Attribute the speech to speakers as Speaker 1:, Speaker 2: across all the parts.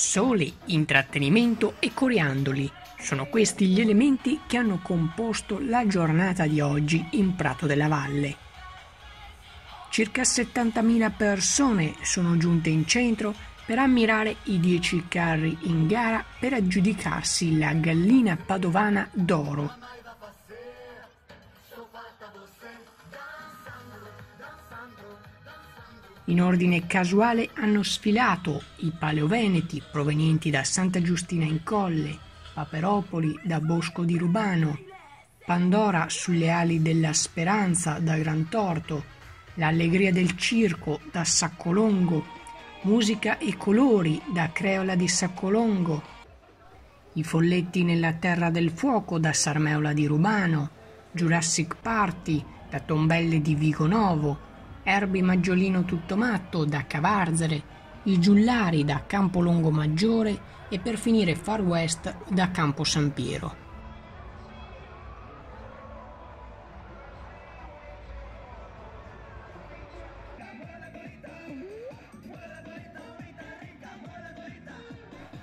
Speaker 1: Sole, intrattenimento e coriandoli. Sono questi gli elementi che hanno composto la giornata di oggi in Prato della Valle. Circa 70.000 persone sono giunte in centro per ammirare i 10 carri in gara per aggiudicarsi la gallina padovana d'oro. In ordine casuale hanno sfilato i paleoveneti provenienti da Santa Giustina in Colle, Paperopoli da Bosco di Rubano, Pandora sulle ali della Speranza da Grantorto, l'Allegria del Circo da Saccolongo, Musica e Colori da Creola di Saccolongo, i Folletti nella Terra del Fuoco da Sarmeola di Rubano, Jurassic Party da Tombelle di Vigonovo, Erbi Maggiolino Tuttomatto da Cavarzere, i Giullari da Campolongo Maggiore e per finire Far West da Campo San Piero.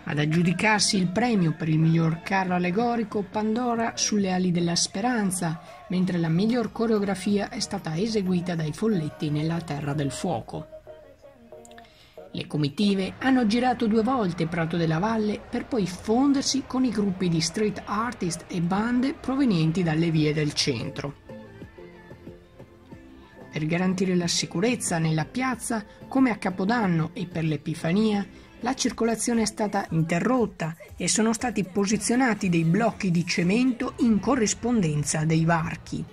Speaker 1: Ad aggiudicarsi il premio per il miglior carro allegorico Pandora sulle ali della Speranza, mentre la miglior coreografia è stata eseguita dai Folletti nella Terra del Fuoco. Le comitive hanno girato 2 volte Prato della Valle per poi fondersi con i gruppi di street artist e bande provenienti dalle vie del centro. Per garantire la sicurezza nella piazza, come a Capodanno e per l'Epifania, la circolazione è stata interrotta e sono stati posizionati dei blocchi di cemento in corrispondenza dei varchi.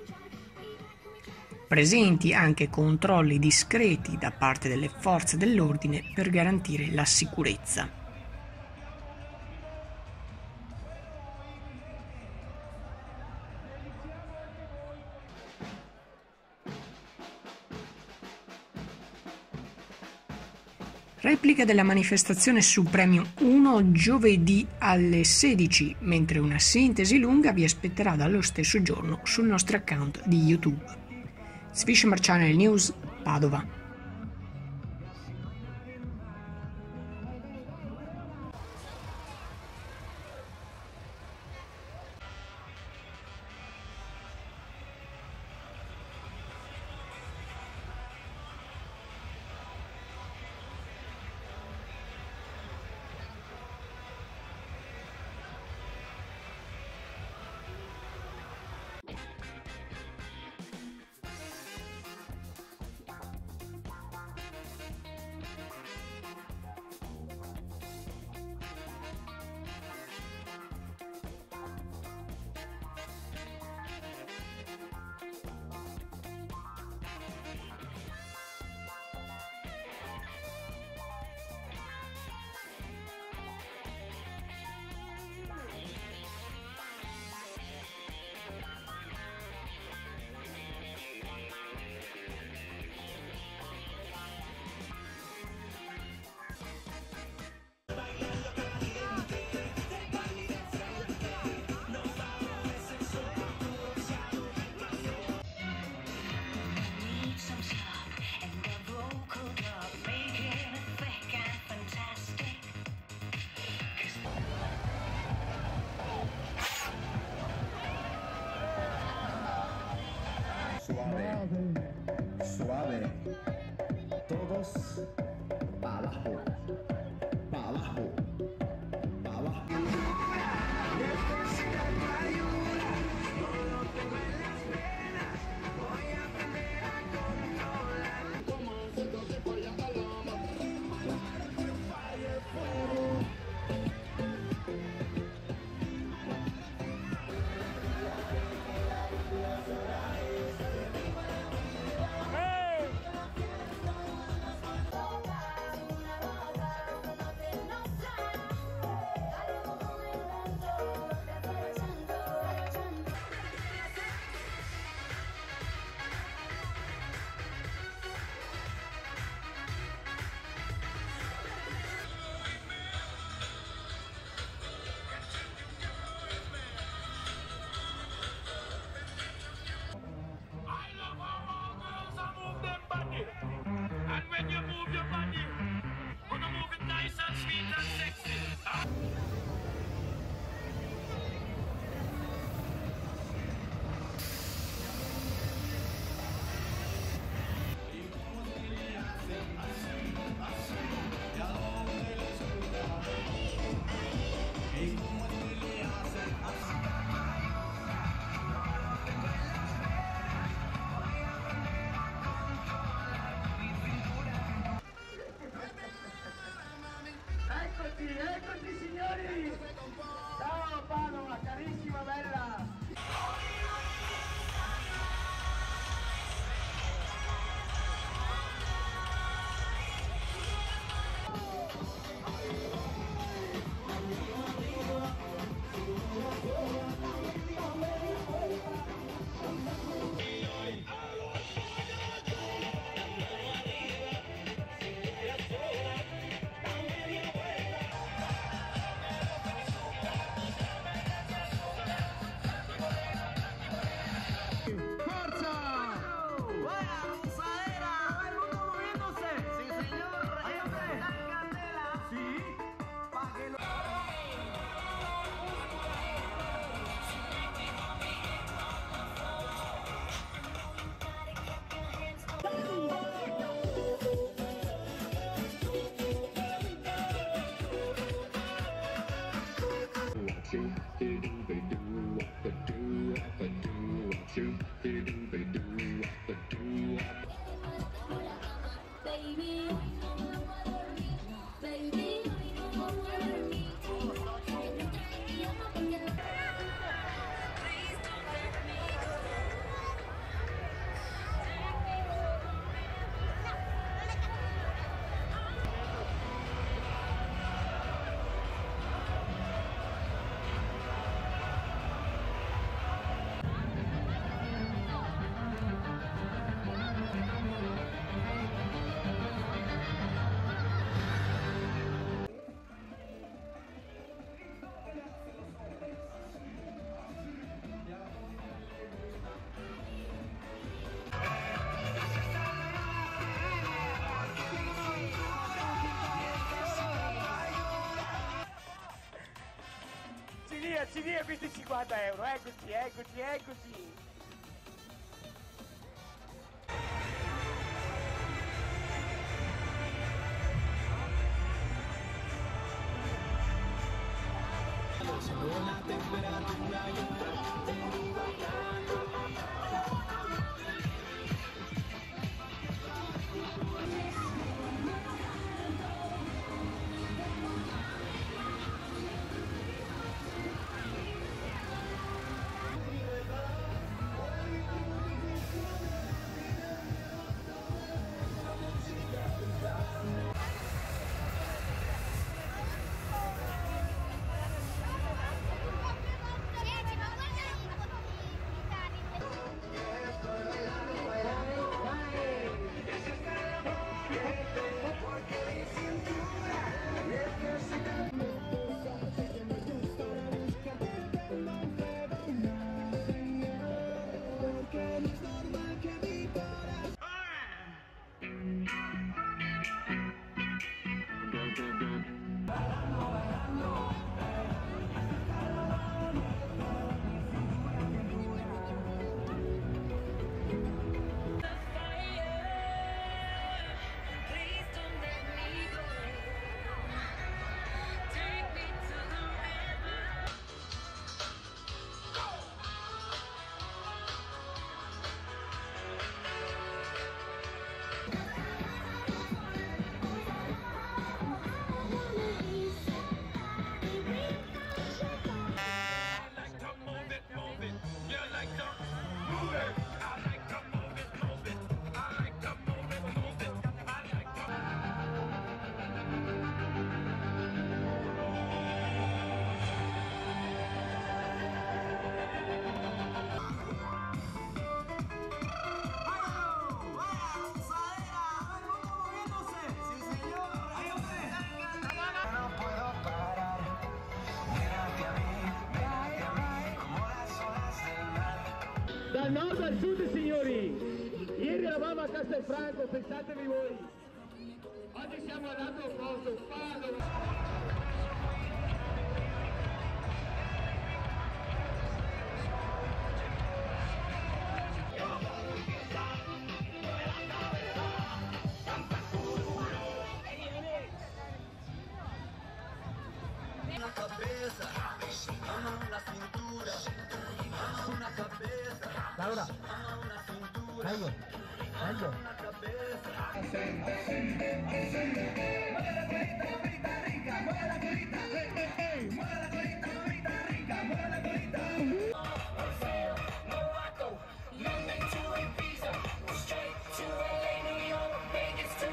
Speaker 1: Presenti anche controlli discreti da parte delle forze dell'ordine per garantire la sicurezza. Replica della manifestazione su Premium 1 giovedì alle 16, mentre una sintesi lunga vi aspetterà dallo stesso giorno sul nostro account di YouTube. Swisher Channel News, Padova.
Speaker 2: Suave, suave, todos pa' abajo, pa' abajo, pa' abajo.
Speaker 3: eccoci signori! Ciao Padova, carissima bella!
Speaker 4: Baby, baby,
Speaker 3: Ci dia questi 50 euro, eccoci, eccoci, eccoci!
Speaker 2: La temperatura y el
Speaker 3: Dal nord al sud, signori! Ieri eravamo a Castelfranco, pensatevi voi! Oggi siamo all'altro posto, Padova!
Speaker 2: la cabeza, mano en la cintura, mano en la cabeza,
Speaker 3: Laura,
Speaker 2: mano en la cintura,
Speaker 3: Aldo,
Speaker 2: mano en la cabeza. cabeza.
Speaker 4: Mueve la colita, mamita rica, mueve la colita, mueve la colita, mamita rica, mueve la colita.
Speaker 2: Morocco, London to Ibiza, straight to LA, New York, Vegas to.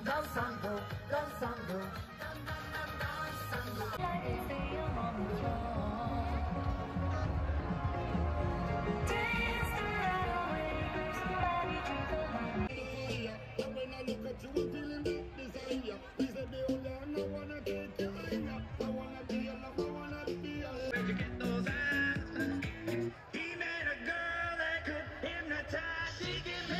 Speaker 4: Danzando, danzando.
Speaker 3: Where'd you get those eyes? He met a girl that could hypnotize. She give me.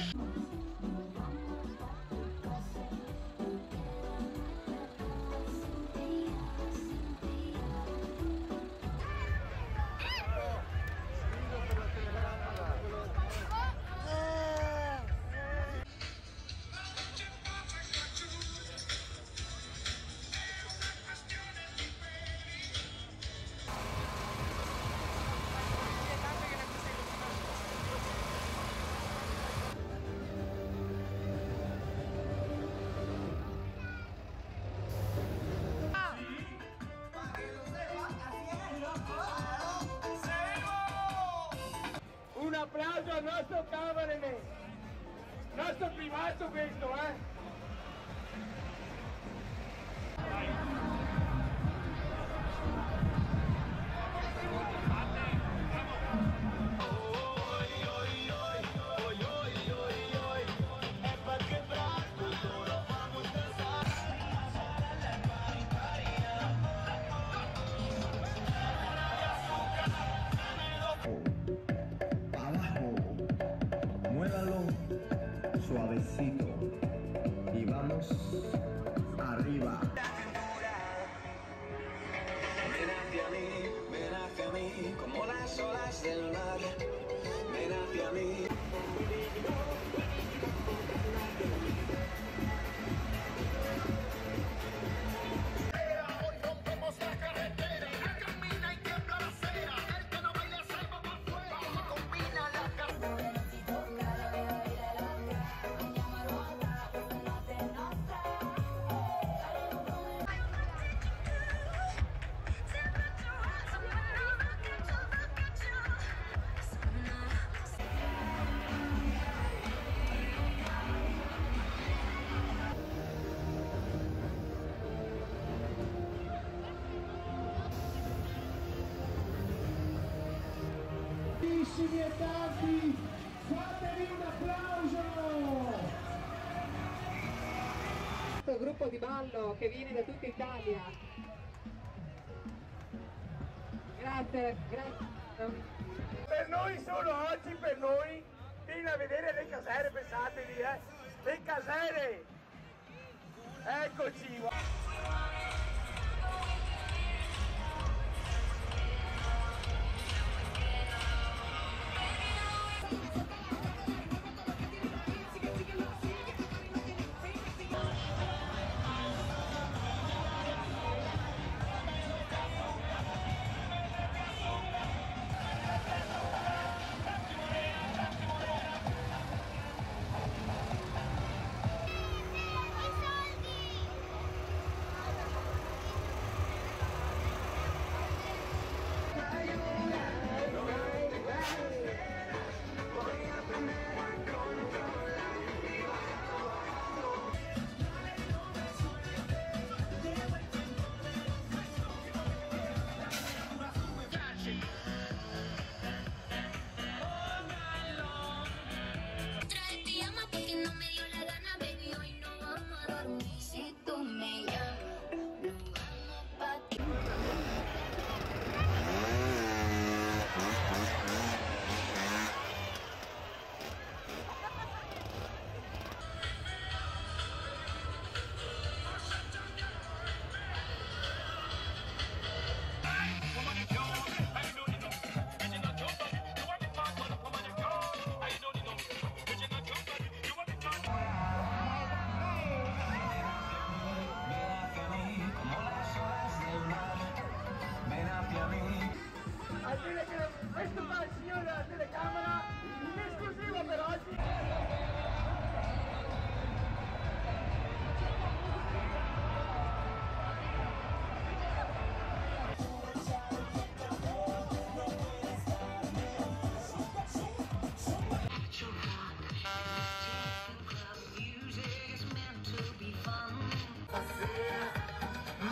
Speaker 3: Un applauso al nostro cameraman, nostro primato questo,
Speaker 5: Abajo, muévalo suavecito y vamos arriba.
Speaker 2: Ven hacia mí, como las olas del mar. Ven hacia mí. Hoy rompemos la carretera. Camina y tiembla la acera. El que no baila salva por fuera. Combina la
Speaker 3: Carissimi e tanti, fatevi un applauso!
Speaker 6: Questo gruppo di ballo che viene da tutta Italia. Grazie, grazie.
Speaker 3: Per noi solo oggi, per noi, vieni a vedere le casere, pensatevi, le casere! Eccoci!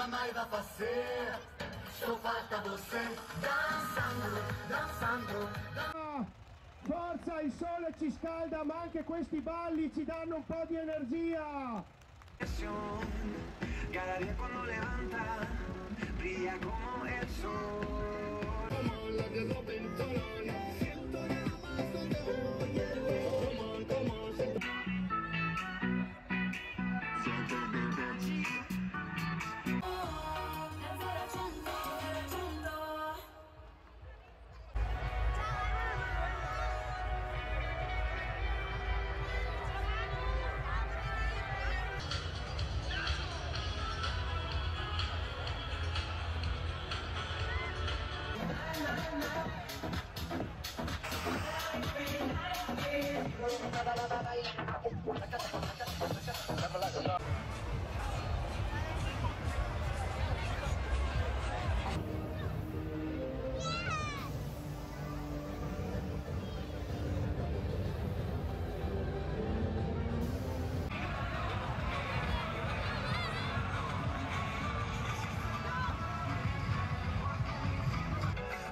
Speaker 2: mais vai fazer. Só falta você dançando, dançando, dançando.
Speaker 3: Forza, il sole ci scalda, ma anche questi balli ci danno un po' di energia.
Speaker 4: Cada día cuando levanta, brilla como el sol. Como la que lo pintaron, siento nada más donde voy. Come on, siento.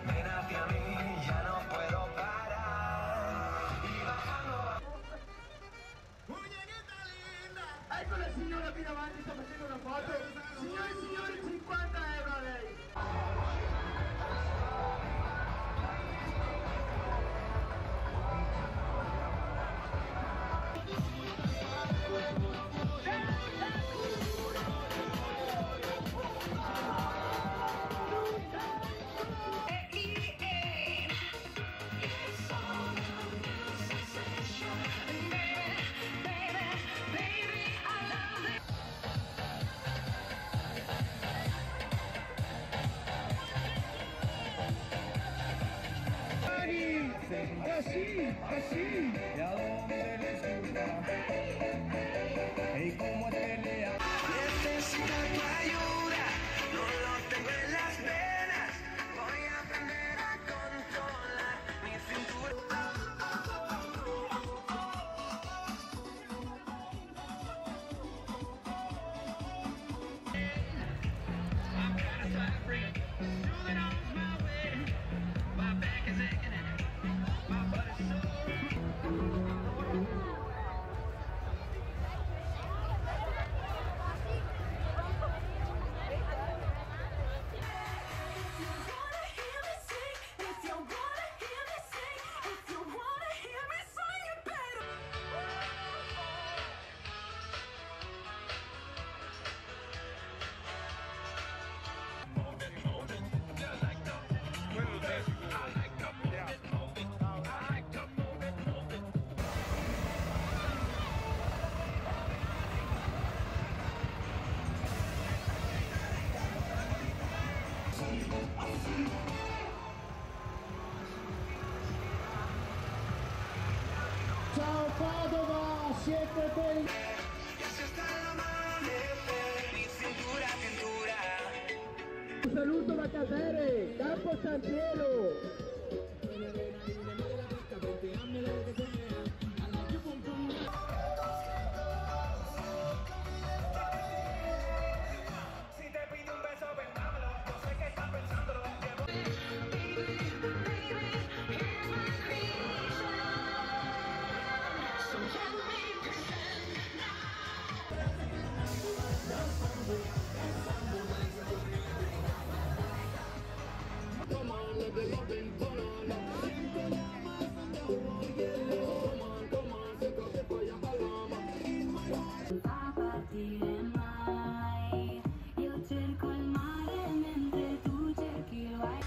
Speaker 4: Ven hacia mí, ya no puedo parar. Y bajando.
Speaker 3: Muñequita linda! Ecco la signora qui davanti, sta facendo una foto. Signore e signori, 50 euro a lei. Así, así.
Speaker 5: ¿Y a dónde les gusta? ¿Y cómo te le hace?
Speaker 4: Necesito tu ayuda, no lo tengo en las venas. Voy a aprender a controlar mi cintura.
Speaker 3: Ciao Padova, siete belli.
Speaker 4: Casi hasta el amanecer, mi cintura, cintura.
Speaker 3: Un saluto da Casere, Campo San Cielo.
Speaker 4: Si te pido un beso, ven, dámelo. No sé qué estás pensando.
Speaker 7: A partire mai, io cerco il mare mentre tu cerchi il wild.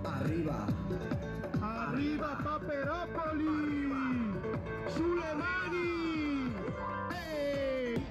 Speaker 5: Arriva.
Speaker 3: Arriva Paperopoli! Sulle mani! Ehi!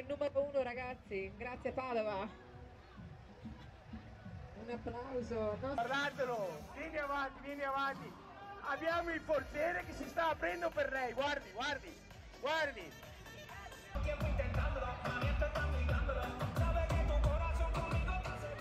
Speaker 6: il numero 1 ragazzi, grazie Padova. Un applauso.
Speaker 3: Guardatelo, vieni avanti, vieni avanti. Abbiamo il portiere che si sta aprendo per lei, guardi, guardi, guardi. Tiempo intentándolo, mami, esto está mirándolo. Sabe que tu corazón conmigo va a ser.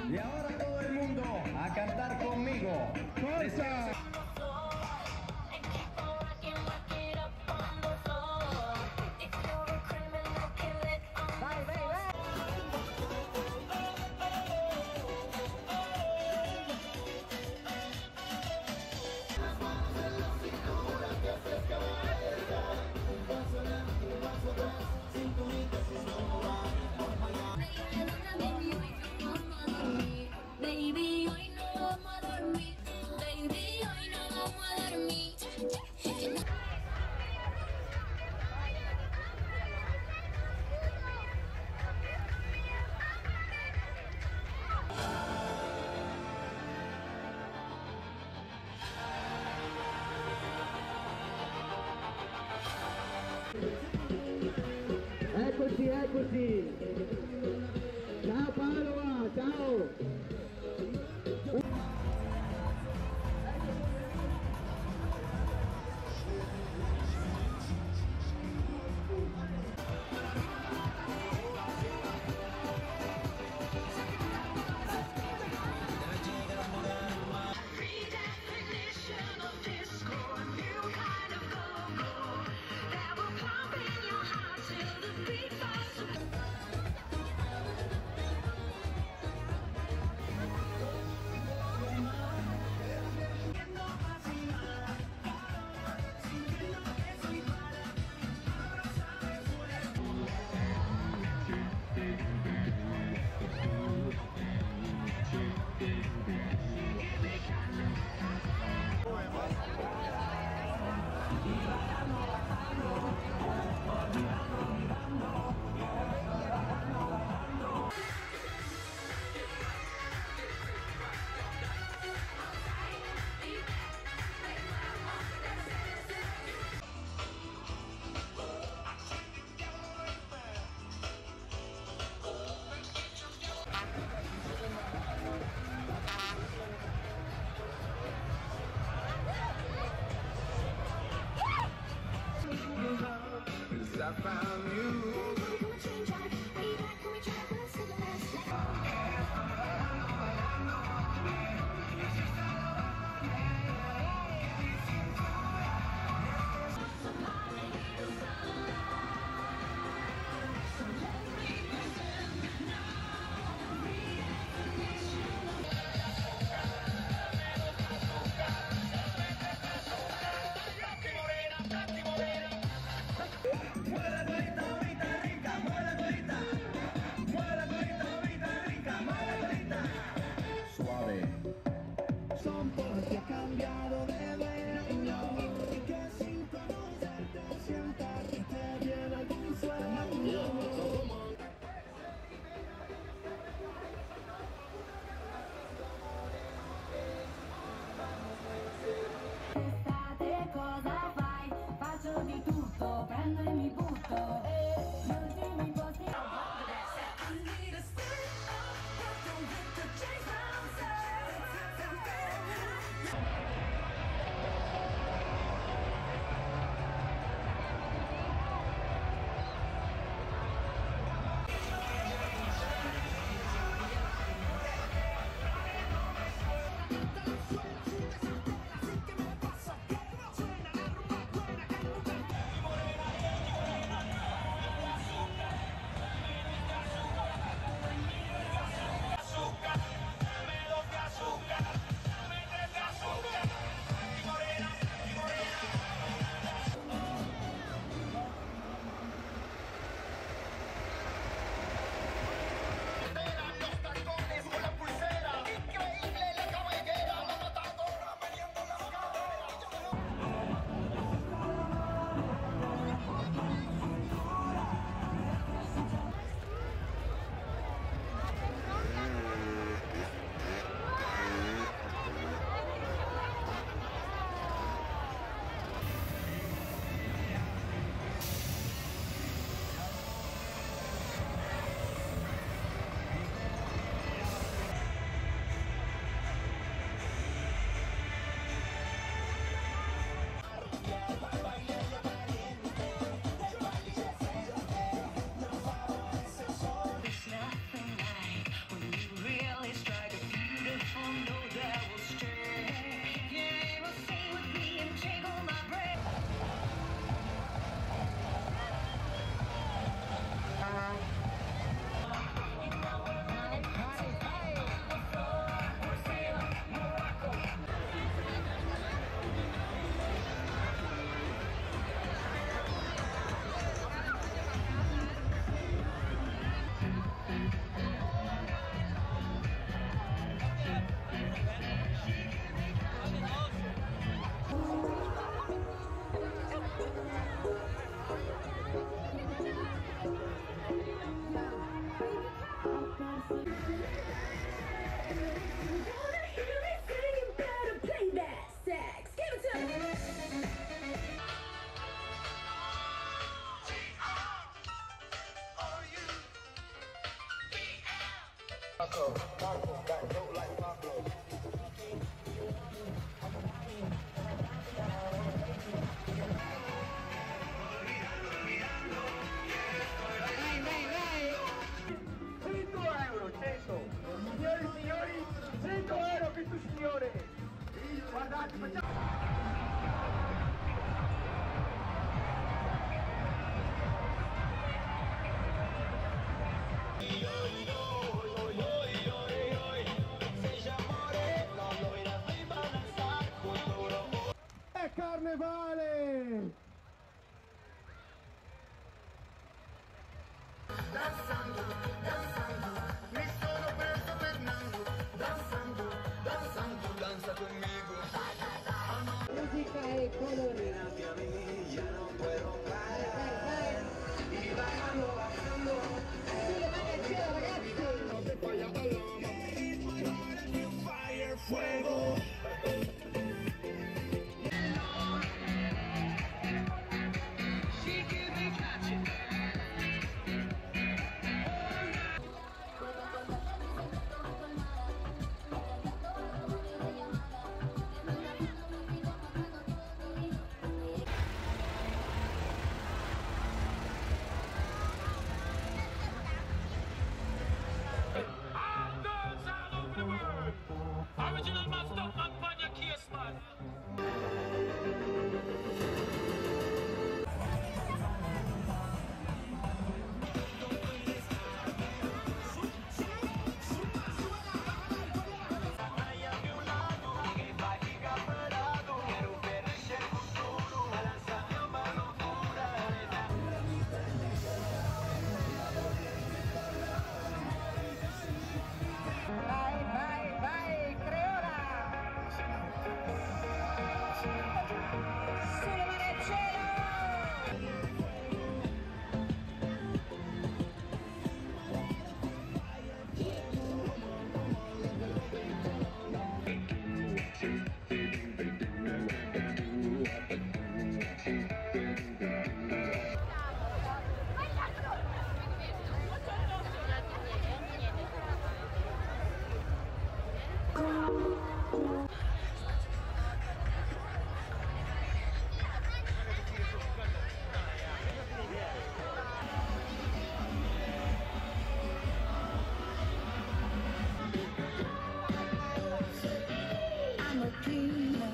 Speaker 8: Y ahora todo el mundo a cantar conmigo. ¡Fuerza!
Speaker 7: Baby, hoy no vamos a dormir. Baby, hoy no vamos a dormir.
Speaker 3: Eccoci, eccoci. Ciao Padova, ciao. Signori e signori, 100 euro questo signore! Guardate, facciamo...
Speaker 5: È carnevale!
Speaker 2: Danzando, danzando, mi sono preso Fernando. Danzando, danzando, danza conmigo.
Speaker 6: Musica e colori. Sulle mani al cielo, ragazzi!
Speaker 2: Fuego.
Speaker 3: Original man, stop man, pan your case, man.
Speaker 6: Vai, vai, vai, Creola! Sulle mani al cielo!
Speaker 7: I'm a dreamer.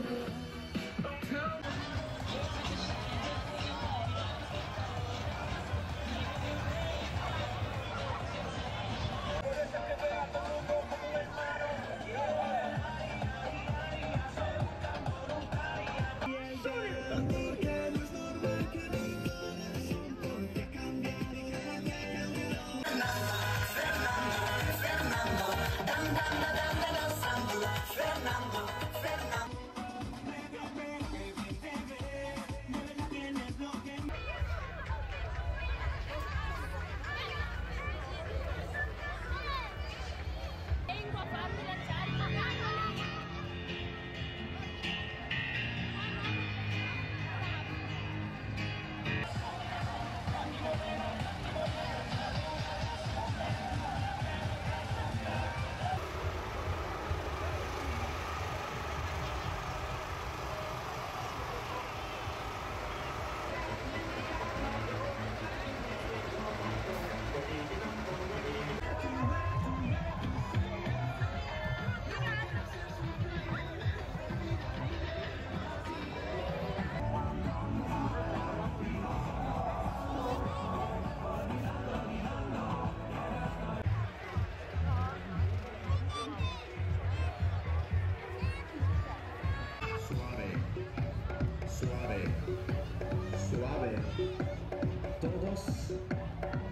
Speaker 9: Vengo a farmi lanciare la
Speaker 8: Suave, suave, todos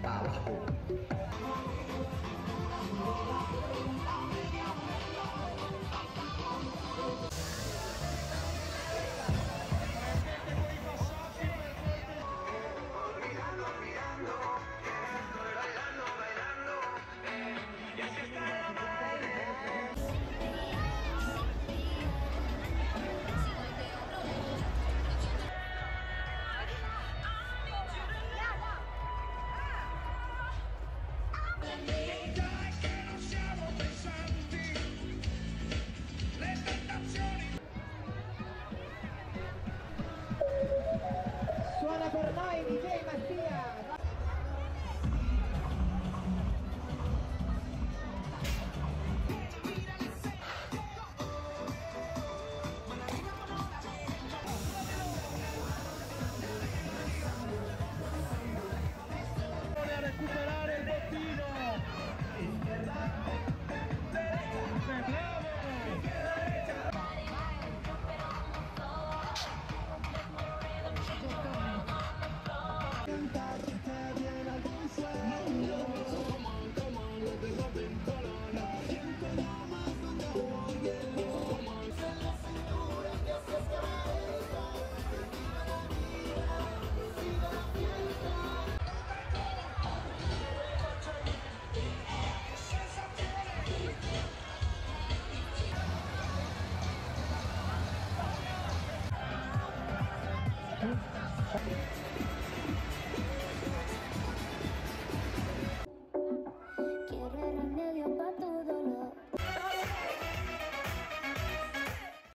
Speaker 8: abajo. Tiro. Izquierda. Derecha. Bravo. Izquierda, derecha.